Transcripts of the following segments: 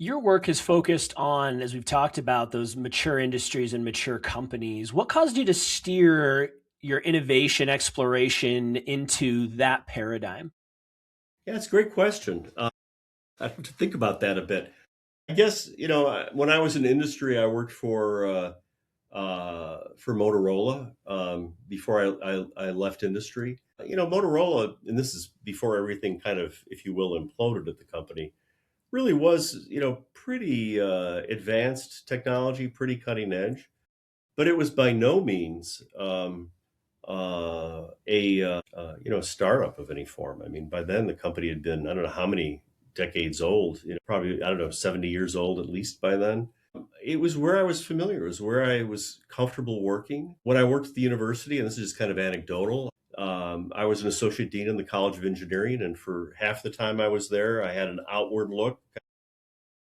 Your work is focused on, as we've talked about, those mature industries and mature companies. What caused you to steer your innovation exploration into that paradigm? Yeah, it's a great question. I have to think about that a bit. I guess, when I was in industry, I worked for Motorola before I left industry. Motorola, and this is before everything kind of, if you will, imploded at the company, really was, pretty advanced technology, pretty cutting edge, but it was by no means a startup of any form. I mean, by then the company had been, I don't know how many decades old, probably, I don't know, 70 years old at least by then. It was where I was familiar. It was where I was comfortable working. When I worked at the university, and this is just kind of anecdotal, I was an associate dean in the College of Engineering, and for half the time I was there, I had an outward look.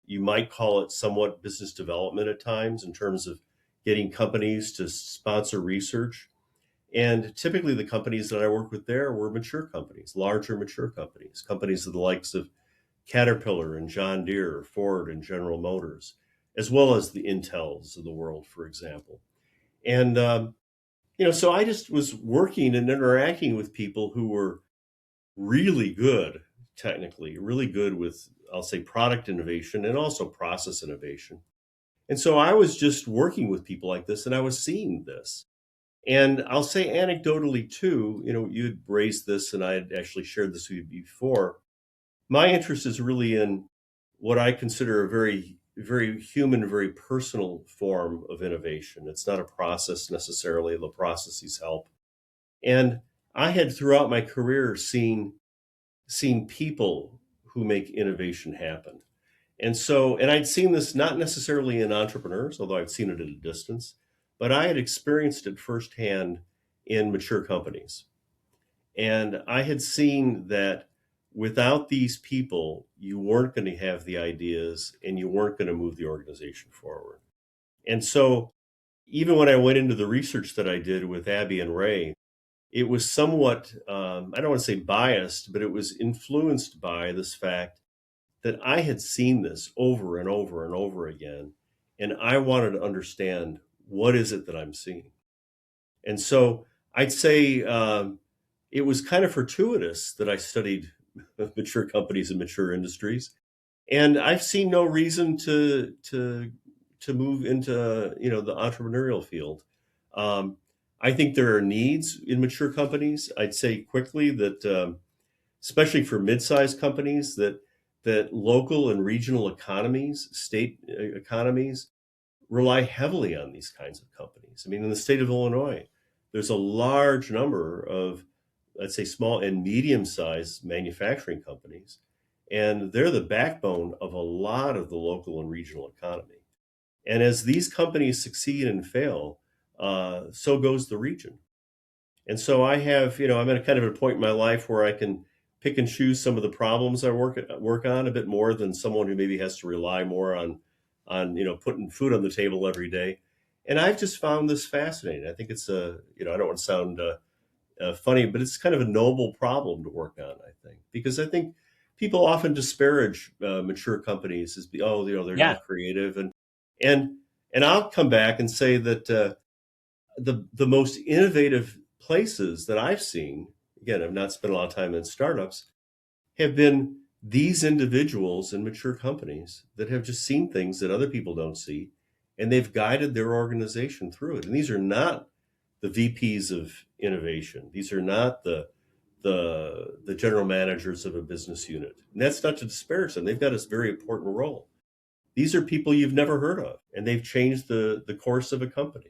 You might call it somewhat business development at times in terms of getting companies to sponsor research. And typically, the companies that I worked with there were mature companies, larger mature companies, companies of the likes of Caterpillar and John Deere, Ford and General Motors, as well as the Intels of the world, for example. And so I just was working and interacting with people who were really good technically, really good with, I'll say, product innovation and also process innovation. And so I was just working with people like this, and I was seeing this. And I'll say anecdotally too, you'd raised this and I had actually shared this with you before. My interest is really in what I consider a very, very human, very personal form of innovation. It's not a process necessarily, the processes help. And I had throughout my career seen people who make innovation happen. And I'd seen this not necessarily in entrepreneurs, although I'd seen it at a distance, but I had experienced it firsthand in mature companies. And I had seen that without these people, you weren't going to have the ideas and you weren't going to move the organization forward. And so even when I went into the research that I did with Abby and Ray, it was somewhat, I don't want to say biased, but it was influenced by this fact that I had seen this over and over and over again, and I wanted to understand what is it that I'm seeing. And so I'd say it was kind of fortuitous that I studied mature companies and mature industries, and I've seen no reason to move into the entrepreneurial field. Um, I think there are needs in mature companies. I'd say quickly that especially for mid-sized companies, that local and regional economies, state economies, rely heavily on these kinds of companies. I mean, in the state of Illinois, there's a large number of, let's say, small and medium-sized manufacturing companies, and they're the backbone of a lot of the local and regional economy. And as these companies succeed and fail, so goes the region. And so I have, I'm at a kind of a point in my life where I can pick and choose some of the problems I work on a bit more than someone who maybe has to rely more on putting food on the table every day. And I've just found this fascinating. I think it's I don't want to sound funny, but it's kind of a noble problem to work on. I think because I think people often disparage mature companies as they're Yeah. not creative and and I'll come back and say that. The most innovative places that I've seen, again, I've not spent a lot of time in startups, have been these individuals in mature companies that have just seen things that other people don't see, and they've guided their organization through it. And these are not the VPs of innovation. These are not the general managers of a business unit. And that's not to disparage them. They've got a very important role. These are people you've never heard of, and they've changed the course of a company.